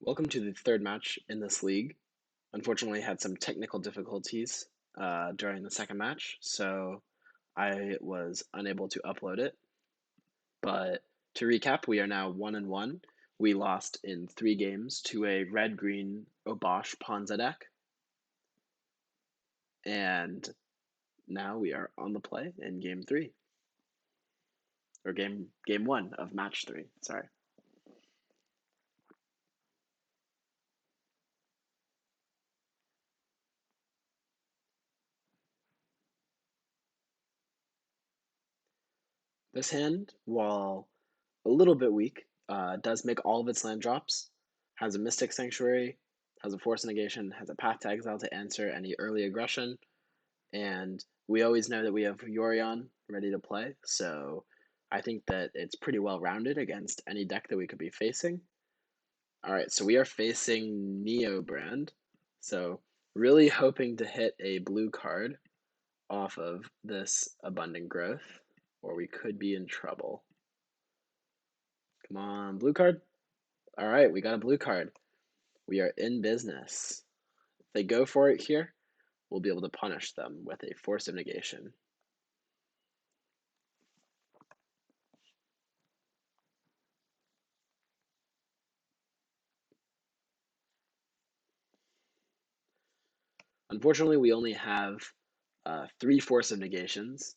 Welcome to the third match in this league. Unfortunately, had some technical difficulties during the second match, so I was unable to upload it. But to recap, we are now 1-1. We lost in 3 games to a red-green Obosh Ponza deck, and now we are on the play in game 3, or game 1 of match 3. Sorry. This hand, while a little bit weak, does make all of its land drops, has a Mystic Sanctuary, has a Force Negation, has a Path to Exile to answer any early aggression, and we always know that we have Yorion ready to play, so I think that it's pretty well rounded against any deck that we could be facing. Alright, so we are facing Neobrand, so really hoping to hit a blue card off of this Abundant Growth, or we could be in trouble. Come on, blue card. All right, we got a blue card. We are in business. If they go for it here, we'll be able to punish them with a Force of Negation. Unfortunately, we only have 3 Force of Negations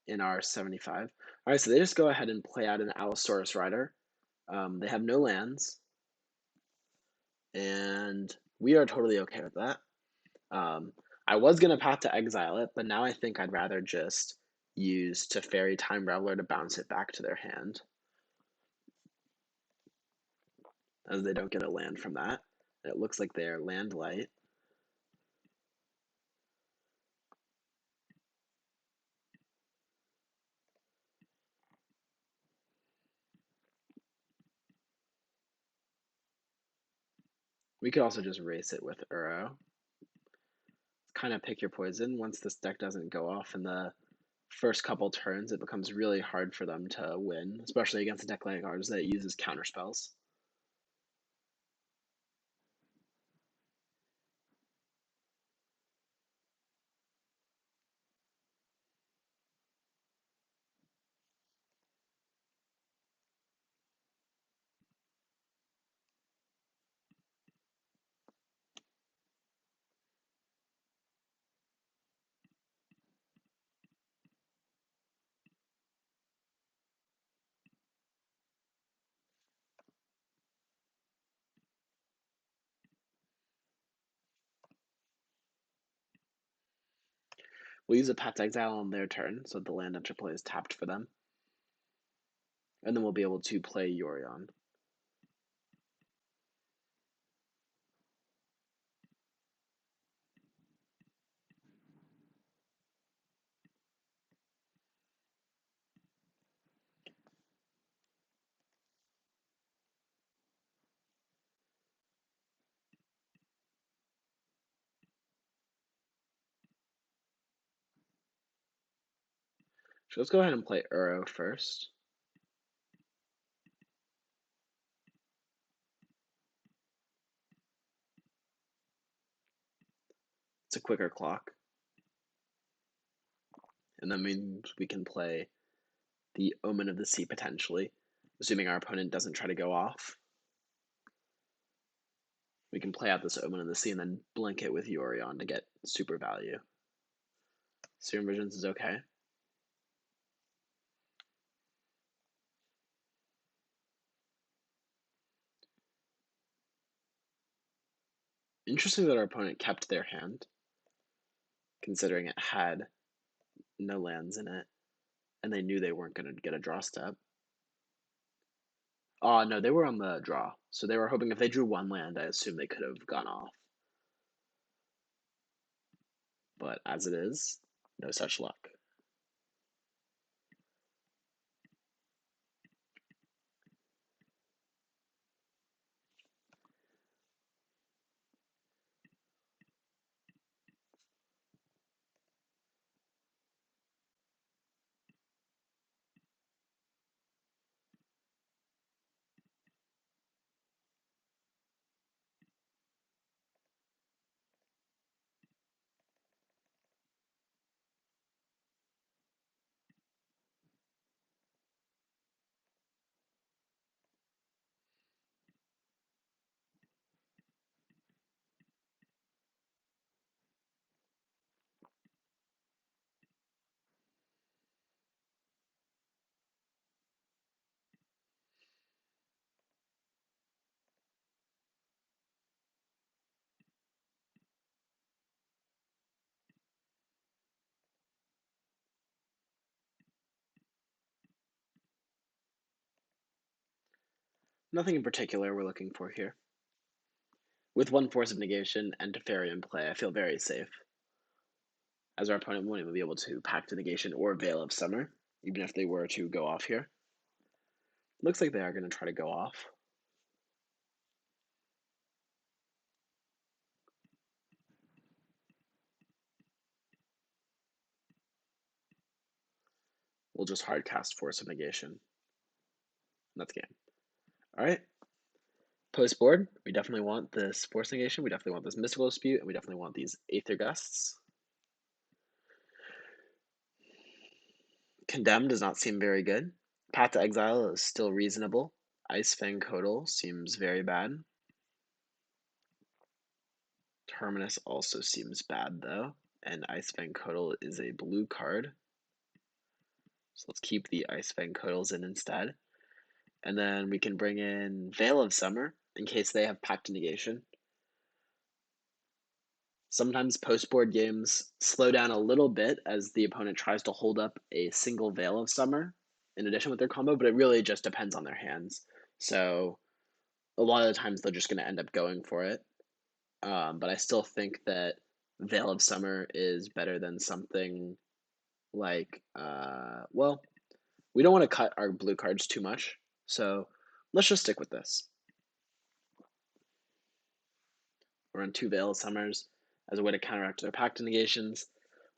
in our 75. All right, so they just go ahead and play out an Allosaurus Rider. They have no lands, and we are totally okay with that. I was going to Path to Exile it, but now I think I'd rather just use Teferi Time Reveler to bounce it back to their hand, as they don't get a land from that. It looks like they're land light. We could also just race it with Uro. Kind of pick your poison. Once this deck doesn't go off in the first couple turns, it becomes really hard for them to win, especially against a deck like ours that uses counter spells. We'll use a Path to Exile on their turn, so the land interplay is tapped for them. And then we'll be able to play Yorion. So let's go ahead and play Uro first. It's a quicker clock. And that means we can play the Omen of the Sea potentially, assuming our opponent doesn't try to go off. We can play out this Omen of the Sea and then blink it with Yorion to get super value. Serum Visions is okay. Interesting that our opponent kept their hand, considering it had no lands in it, and they knew they weren't going to get a draw step. Oh, no, they were on the draw, so they were hoping if they drew one land, I assume they could have gone off. But as it is, no such luck. Nothing in particular we're looking for here. With one Force of Negation and Teferi in play, I feel very safe, as our opponent won't even be able to Pact of Negation or Veil of Summer, even if they were to go off here. Looks like they are going to try to go off. We'll just hard cast Force of Negation. That's game. Alright. Post board, we definitely want this Force Negation, we definitely want this Mystical Dispute, and we definitely want these Aether Gusts. Condemn does not seem very good. Path to Exile is still reasonable. Ice Fang Codal seems very bad. Terminus also seems bad though, and Ice Fang Codal is a blue card. So let's keep the Ice Fang Codals in instead. And then we can bring in Veil of Summer in case they have Pact Negation. Sometimes post-board games slow down a little bit as the opponent tries to hold up a single Veil of Summer in addition with their combo, but it really just depends on their hands. So a lot of the times they're just going to end up going for it. But I still think that Veil of Summer is better than something like, well, we don't want to cut our blue cards too much, so let's just stick with this. We're on 2 Veil of Summers as a way to counteract their Pact Negations,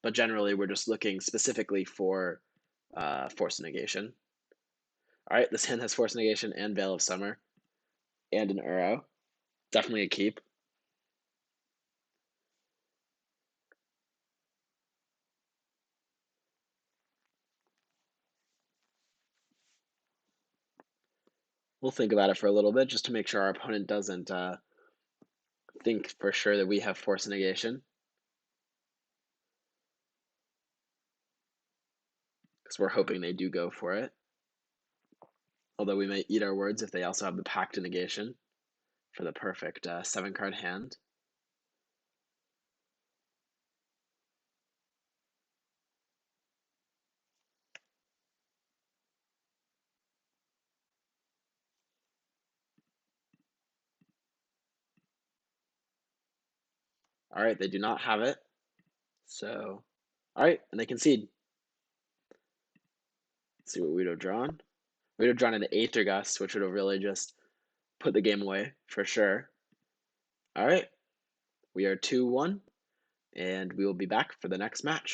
but generally we're just looking specifically for Force Negation. Alright, this hand has Force Negation and Veil of Summer, and an Uro. Definitely a keep. We'll think about it for a little bit just to make sure our opponent doesn't think for sure that we have Force Negation. Because we're hoping they do go for it. Although we may eat our words if they also have the Pact Negation for the perfect 7-card hand. Alright, they do not have it. So, alright, and they concede. Let's see what we'd have drawn. We'd have drawn an Aether Gust, which would have really just put the game away for sure. Alright, we are 2-1, and we will be back for the next match.